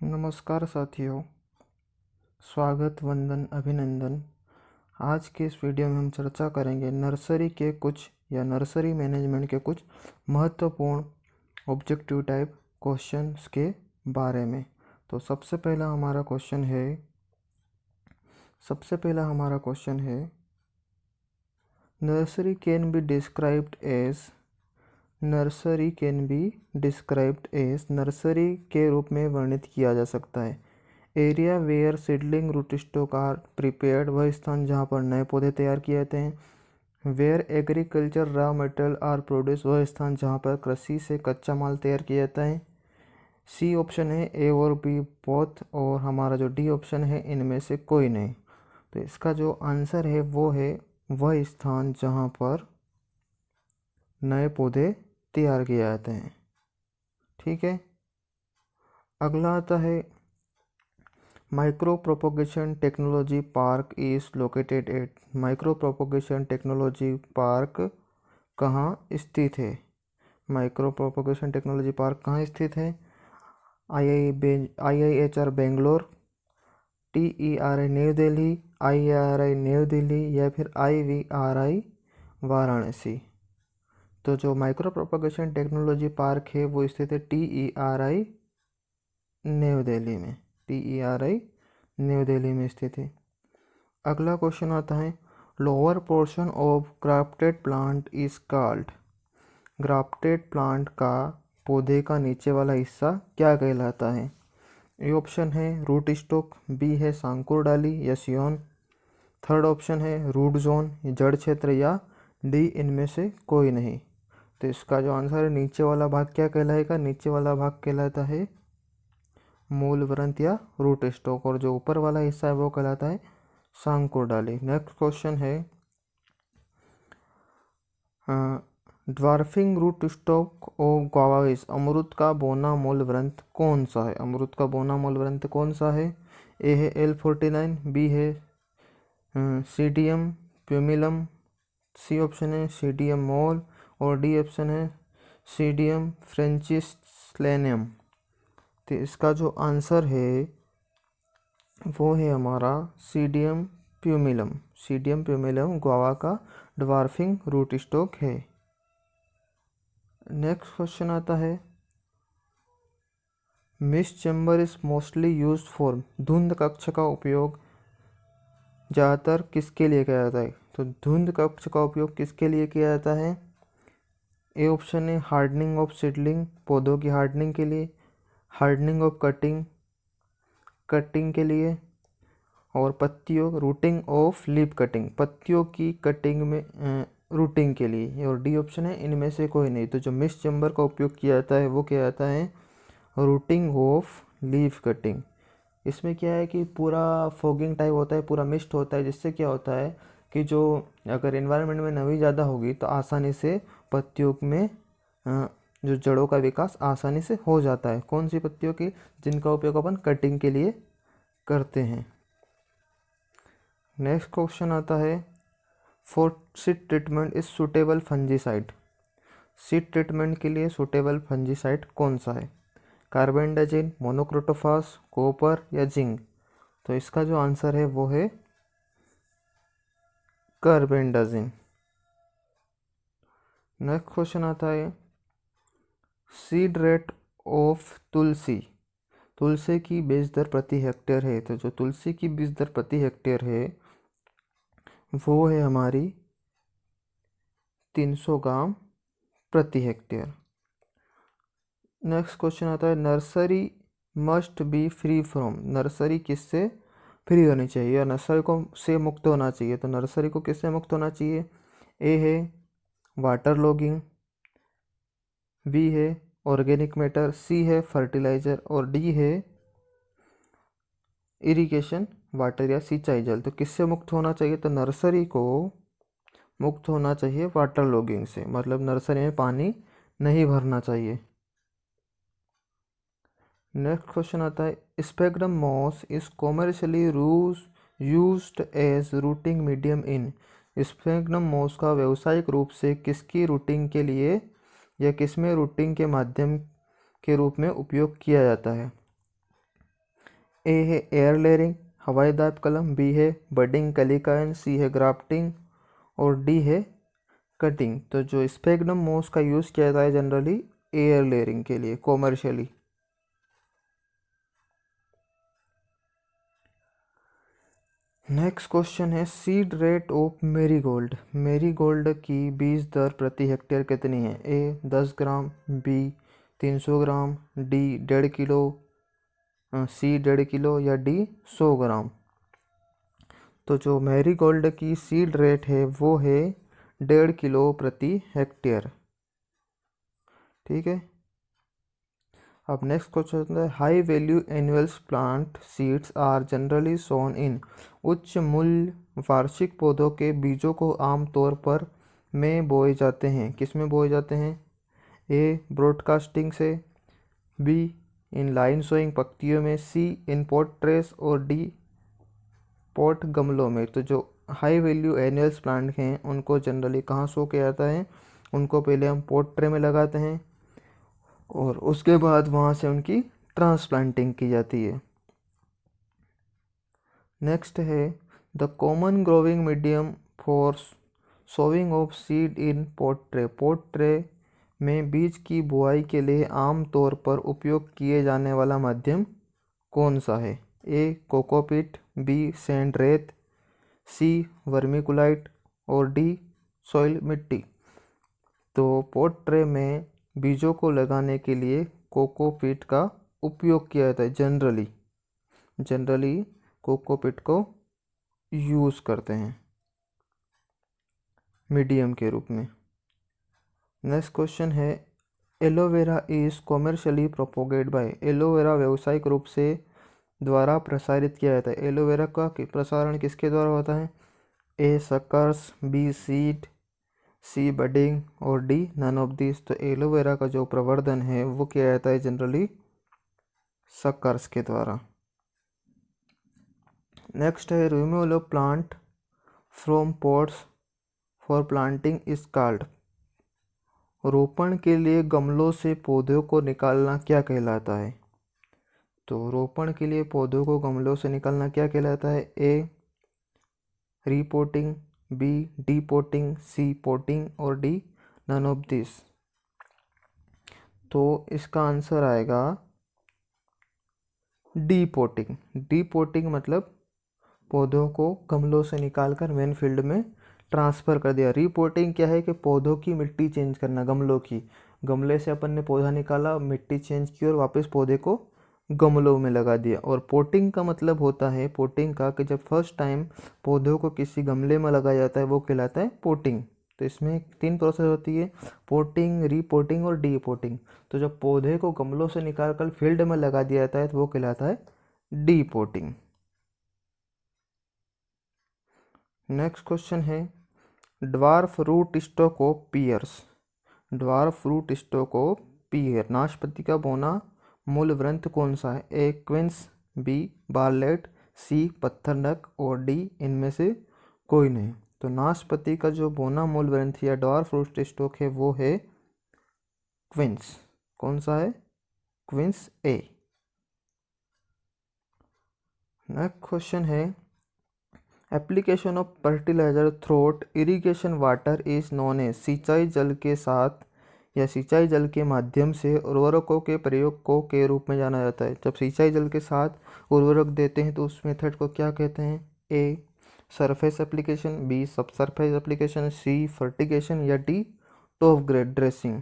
नमस्कार साथियों, स्वागत, वंदन, अभिनंदन। आज के इस वीडियो में हम चर्चा करेंगे नर्सरी के कुछ या नर्सरी मैनेजमेंट के कुछ महत्वपूर्ण ऑब्जेक्टिव टाइप क्वेश्चंस के बारे में। तो सबसे पहला हमारा क्वेश्चन है nursery can be described as nursery के रूप में वर्णित किया जा सकता है। Area where seedling root stock are prepared, वह स्थान जहाँ पर नए पौधे तैयार किए जाते हैं। Where agriculture raw material are produce, वह स्थान जहाँ पर कृषि से कच्चा माल तैयार किया जाता है। सी ऑप्शन है, ए और बी बोथ, और हमारा जो डी ऑप्शन है इनमें से कोई नहीं। तो इसका जो आंसर है वो है वह स्थान जहाँ पर नए पौधे तैयार किए जाते हैं। ठीक है, अगला आता है micro propagation technology park is located at. Micro propagation technology park कहाँ स्थित है? माइक्रो प्रोपोगेशन टेक्नोलॉजी पार्क कहाँ स्थित है? IIHR Bangalore, TERI new Delhi, IRI new Delhi या फिर IVRI वाराणसी। तो जो माइक्रो प्रोपोगेशन टेक्नोलॉजी पार्क है वो स्थित है TERI न्यू दिल्ली में। TERI न्यू दिल्ली में स्थित है। अगला क्वेश्चन आता है lower portion of grafted plant is called. Grafted plant का पौधे का नीचे वाला हिस्सा क्या कहलाता है? ए ऑप्शन है रूट स्टॉक, बी है सांकुर डाली या सियोन, थर्ड ऑप्शन है रूट जोन जड़ क्षेत्र, या डी इनमें से कोई नहीं। तो इसका जो आंसर है नीचे वाला भाग क्या कहलाएगा? नीचे वाला भाग कहलाता है मूल वृंत या रूट स्टॉक, और जो ऊपर वाला हिस्सा है वो कहलाता है सांकुर डाली। नेक्स्ट क्वेश्चन है dwarfing root stock of guava, अमरूद का बोना मूल वृंत कौन सा है? अमरूद का बोना मूल वृंत कौन सा है? ए है L49, बी है सीडियम प्यूमिलम, सी ऑप्शन है सीडियम मोल, और डी ऑप्शन है सीडियम फ्रेंचिसलेनियम। तो इसका जो आंसर है वो है हमारा सीडियम प्यूमिलम। सीडियम प्यूमिलम गुआवा का ड्वार्फिंग रूट स्टॉक है। नेक्स्ट क्वेश्चन आता है mist chamber is mostly used for. धुंध कक्ष का उपयोग ज़्यादातर किसके लिए किया जाता है? तो धुंध कक्ष का उपयोग किसके लिए किया जाता है? ए ऑप्शन है हार्डनिंग ऑफ सीडलिंग, पौधों की हार्डनिंग के लिए, हार्डनिंग ऑफ कटिंग के लिए, और पत्तियों रूटिंग ऑफ लीफ कटिंग, पत्तियों की कटिंग में रूटिंग के लिए, और डी ऑप्शन है इनमें से कोई नहीं। तो जो मिस्ट चैम्बर का उपयोग किया जाता है वो क्या जाता है रूटिंग ऑफ लीफ कटिंग। इसमें क्या है कि पूरा फॉगिंग टाइप होता है, पूरा मिस्ट होता है, जिससे क्या होता है कि जो अगर एनवायरनमेंट में नमी ज़्यादा होगी तो आसानी से पत्तियों में जो जड़ों का विकास आसानी से हो जाता है। कौन सी पत्तियों की? जिनका उपयोग अपन कटिंग के लिए करते हैं। नेक्स्ट क्वेश्चन आता है for seed treatment is suitable fungicide. Seed treatment के लिए सुटेबल फंजीसाइड कौन सा है? कार्बेंडाजिम, मोनोक्रोटोफास, कॉपर या जिंक। तो इसका जो आंसर है वो है कार्बेंडाजिम। नेक्स्ट क्वेश्चन आता है सीड रेट ऑफ तुलसी। तुलसी की बीज दर प्रति हेक्टेयर है। तो जो तुलसी की बीज दर प्रति हेक्टेयर है वो है हमारी 300 ग्राम प्रति हेक्टेयर। नेक्स्ट क्वेश्चन आता है nursery must be free from. Nursery किससे फ्री होनी चाहिए या नर्सरी को से मुक्त होना चाहिए? तो नर्सरी को किससे मुक्त होना चाहिए? ए है वाटर लॉगिंग, बी है ऑर्गेनिक मैटर, सी है फर्टिलाइजर, और डी है इरिगेशन वाटर या सिंचाई जल। तो किससे मुक्त होना चाहिए? तो नर्सरी को मुक्त होना चाहिए वाटर लॉगिंग से, मतलब नर्सरी में पानी नहीं भरना चाहिए। नेक्स्ट क्वेश्चन आता है spectrum moss is commercially used as rooting medium in. Spectrum moss का व्यावसायिक रूप से किसकी रूटिंग के लिए या किसमें रूटिंग के माध्यम के रूप में उपयोग किया जाता है? ए है एयर लेयरिंग हवाईदार कलम, बी है बडिंग कैलिकाइन, सी है ग्राफ्टिंग और डी है कटिंग। तो जो स्पेगनम मोस का यूज़ किया जाता है जनरली एयर लेयरिंग के लिए कॉमर्शियली। नेक्स्ट क्वेश्चन है seed rate of marigold. Marigold की बीज दर प्रति हेक्टेयर कितनी है? ए 10 ग्राम, बी 300 ग्राम, डी 1.5 किलो, सी 1.5 किलो या डी 100 ग्राम। तो जो मैरीगोल्ड की सीड रेट है वो है 1.5 किलो प्रति हेक्टेयर। ठीक है। अब नेक्स्ट क्वेश्चन है high value annuals plant seeds are generally sown in. उच्च मूल्य वार्षिक पौधों के बीजों को आमतौर पर में बोए जाते हैं। किस में बोए जाते हैं? ए ब्रॉडकास्टिंग से, बी इन लाइन सोइंग पत्तियों में, सी इन पॉट ट्रेस और डी पॉट गमलों में। तो जो हाई वैल्यू एनुअल्स प्लांट हैं उनको जनरली कहाँ सो किया जाता है? उनको पहले हम पॉट ट्रे में लगाते हैं और उसके बाद वहाँ से उनकी ट्रांसप्लांटिंग की जाती है। नेक्स्ट है the common growing medium for sowing of seed in pot tray. Pot tray में बीज की बुआई के लिए आम तौर पर उपयोग किए जाने वाला माध्यम कौन सा है? ए कोकोपीट, बी सैंड रेत, सी वर्मिकुलाइट और डी सॉइल मिट्टी। तो पॉट ट्रे में बीजों को लगाने के लिए कोकोपीट का उपयोग किया जाता है। जनरली कोकोपीट को यूज़ करते हैं मीडियम के रूप में। नेक्स्ट क्वेश्चन है aloe vera is commercially propagate by. Aloe vera व्यावसायिक रूप से द्वारा प्रसारित किया जाता है। एलोवेरा का प्रसारण किसके द्वारा होता है? ए सकर्स, बी सीड, सी बडिंग और डी नन ऑफ दिस। तो एलोवेरा का जो प्रवर्धन है वो किया जाता है जनरली सकर्स के द्वारा। नेक्स्ट है removal of plant from pots for planting is called. रोपण के लिए गमलों से पौधों को निकालना क्या कहलाता है? तो रोपण के लिए पौधों को गमलों से निकालना क्या कहलाता है? ए रीपोटिंग, बी डीपोटिंग, सी पोटिंग और डी नन ऑफ दिस। तो इसका आंसर आएगा डीपोटिंग। डीपोटिंग मतलब पौधों को गमलों से निकालकर मेन फील्ड में ट्रांसफ़र कर दिया। रीपोटिंग क्या है कि पौधों की मिट्टी चेंज करना, गमलों की। गमले से अपन ने पौधा निकाला, मिट्टी चेंज की और वापस पौधे को गमलों में लगा दिया। और पोटिंग का मतलब होता है पोटिंग का कि जब फर्स्ट टाइम पौधों को किसी गमले में लगाया जाता है वो कहलाता है पोटिंग। तो इसमें 3 प्रोसेस होती है, पोटिंग, रीपोटिंग और डीपोटिंग। तो जब पौधे को गमलों से निकाल कर फील्ड में लगा दिया जाता है तो वो कहलाता है डीपोटिंग। नेक्स्ट क्वेश्चन है dwarf root stock of pears. Dwarf root stock of pear नाशपाती का बौना मूल वृंत कौन सा है? A quince, B Bartlett, C Pattharnakh और डी इनमें से कोई नहीं। तो नाशपाती का जो बौना मूल वृंत या ड्वार्फ रूट स्टॉक है वो है क्विंस। कौन सा है? Quince a. नेक्स्ट क्वेश्चन है application of fertilizer through irrigation water is known as. सिंचाई जल के साथ या सिंचाई जल के माध्यम से उर्वरकों के प्रयोग को के रूप में जाना जाता है। जब सिंचाई जल के साथ उर्वरक देते हैं तो उस मेथड को क्या कहते हैं? ए सरफेस एप्लीकेशन, बी सब सरफेस एप्लीकेशन, सी फर्टिगेशन या डी टॉप ग्रेड ड्रेसिंग।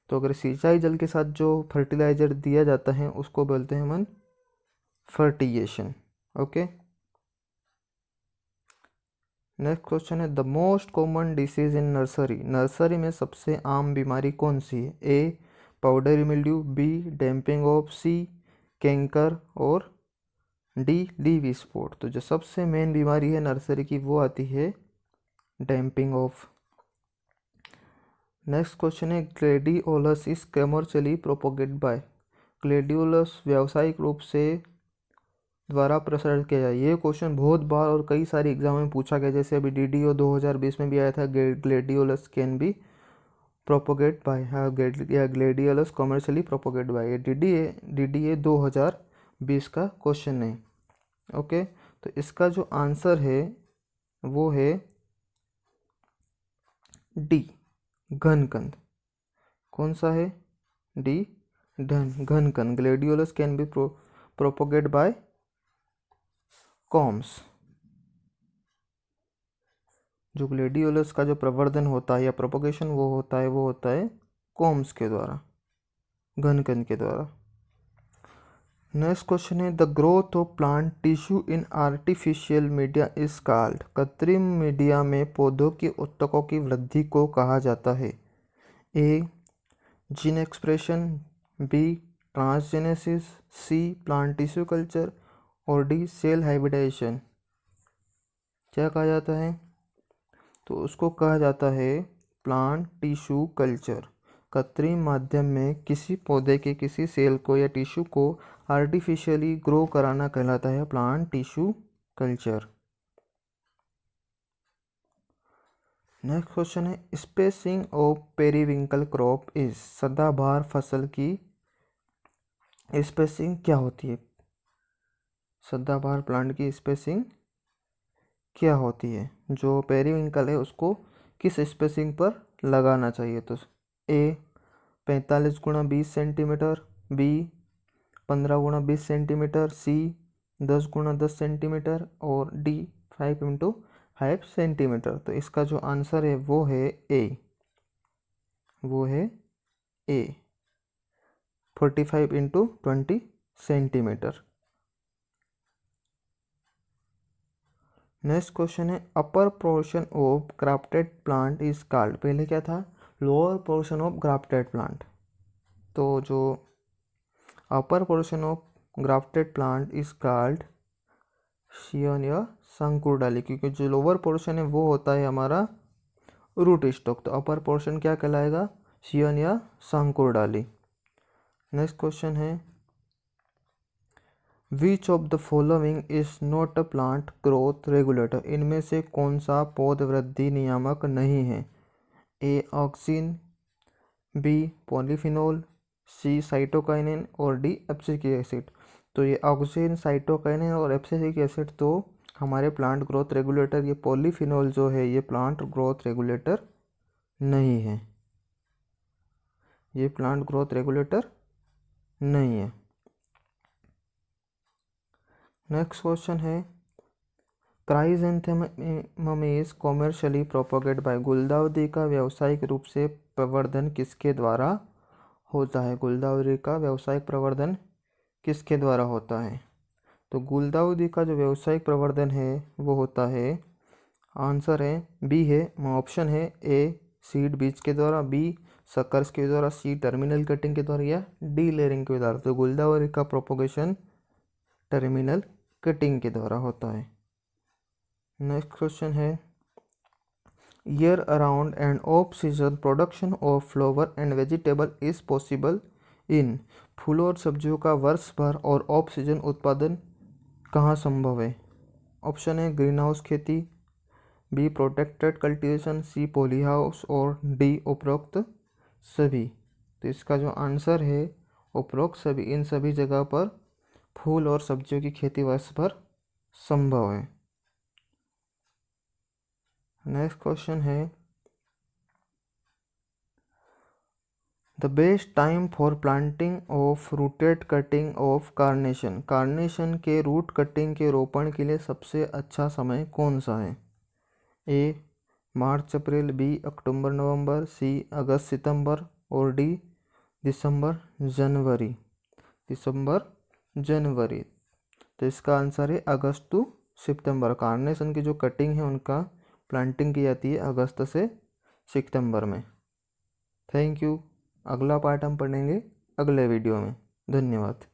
तो अगर सिंचाई जल के साथ जो फर्टिलाइजर दिया जाता है उसको बोलते हैं हम फर्टिगेशन। ओके। नेक्स्ट क्वेश्चन है the most common disease in nursery. Nursery में सबसे आम बीमारी कौन सी है? A powdery mildew, B damping off, C canker और डी लीव स्पॉट। तो जो सबसे मेन बीमारी है नर्सरी की वो आती है डैम्पिंग ऑफ। नेक्स्ट क्वेश्चन है gladiolus is commercially propagate by. Gladiolus व्यावसायिक रूप से द्वारा प्रसारित किया जाए। ये क्वेश्चन बहुत बार और कई सारे एग्जाम में पूछा गया, जैसे अभी DDO 2020 में भी आया था gladiolus can be propagate by या gladiolus commercially propagate by. DDA 2020 B इसका क्वेश्चन है। ओके, तो इसका जो आंसर है वो है डी, घनकंद। कौन सा है? डी, घनकंद। Gladiolus can be propagate by corms. जो ग्लैडियोलस का जो प्रवर्धन होता है या प्रोपोगेशन वो होता है कॉम्स के द्वारा, घनकंद के द्वारा। नेक्स्ट क्वेश्चन है the growth of plant tissue in artificial media is called. कृत्रिम मीडिया में पौधों के ऊतकों की वृद्धि को कहा जाता है। ए, जीन एक्सप्रेशन, बी, ट्रांसजेनेसिस, सी, प्लांट टिश्यू कल्चर और डी, सेल हाइब्रिडाइजेशन। क्या कहा जाता है? तो उसको कहा जाता है प्लांट टिश्यू कल्चर। कृत्रिम माध्यम में किसी पौधे के किसी सेल को या टिश्यू को आर्टिफिशियली ग्रो कराना कहलाता है plant tissue culture. Next question है spacing of periwinkle crop is. सदाबहार फसल की स्पेसिंग क्या होती है? सदाबहार प्लांट की स्पेसिंग क्या होती है? जो पेरीविंकल है उसको किस स्पेसिंग पर लगाना चाहिए? तो ए 45 गुणा 20 सेंटीमीटर, बी 15 गुणा 20 सेंटीमीटर, सी 10 गुणा 10 सेंटीमीटर और डी 5 इंटू 5 सेंटीमीटर। तो इसका जो आंसर है वो है ए, 45 इंटू 20 सेंटीमीटर। नेक्स्ट क्वेश्चन है upper portion of grafted plant is called. पहले क्या था? Lower portion of grafted plant. तो जो upper portion of grafted plant is called Hsien या संकुर डाली, क्योंकि जो लोअर पोर्शन है वो होता है हमारा रूट स्टॉक। तो अपर पोर्शन क्या कहलाएगा? शियन या संकुर डाली। नेक्स्ट क्वेश्चन है which of the following is not a plant growth regulator. इनमें से कौन सा पौध वृद्धि नियामक नहीं है? ए ऑक्सिन, बी पॉलीफिनोल, सी साइटोकाइनिन और डी एब्सिसिक एसिड। तो ये ऑक्सिन, साइटोकाइनिन और एब्सिसिक एसिड तो हमारे प्लांट ग्रोथ रेगुलेटर, ये पॉलीफिनोल जो है ये प्लांट ग्रोथ रेगुलेटर नहीं है, ये प्लांट ग्रोथ रेगुलेटर नहीं है। नेक्स्ट क्वेश्चन है chrysanthemum is commercially propagate by. गुलदाउदी का व्यावसायिक रूप से प्रवर्धन किसके द्वारा होता है? गुलदाउदी का व्यावसायिक प्रवर्धन किसके द्वारा होता है? तो गुलदाउदी का जो व्यावसायिक प्रवर्धन है वो होता है, आंसर है बी है, ऑप्शन है ए सीड बीज के द्वारा, बी सकर्स के द्वारा, सी टर्मिनल कटिंग के द्वारा या डी लेयरिंग के द्वारा। तो गुलदाउदी का प्रोपोगेशन टर्मिनल कटिंग के द्वारा होता है। नेक्स्ट क्वेश्चन है year around end off season production of flower and vegetable is possible in. फूलों और सब्जियों का वर्ष भर और ऑफ सीजन उत्पादन कहाँ संभव है? ऑप्शन है ग्रीन हाउस खेती, b protected cultivation, c poly house और डी उपरोक्त सभी। तो इसका जो आंसर है उपरोक्त सभी, इन सभी जगह पर फूल और सब्जियों की खेती वर्ष भर संभव है। नेक्स्ट क्वेश्चन है the best time for planting of rooted cutting of carnation. Carnation के रूट कटिंग के रोपण के लिए सबसे अच्छा समय कौन सा है? ए मार्च अप्रैल, बी अक्टूबर नवंबर, सी अगस्त सितंबर और डी दिसंबर जनवरी। तो इसका आंसर है अगस्त टू सितंबर। कार्नेशन की जो कटिंग है उनका प्लांटिंग की जाती है अगस्त से सितंबर में। Thank you. अगला पार्ट हम पढ़ेंगे अगले वीडियो में। धन्यवाद।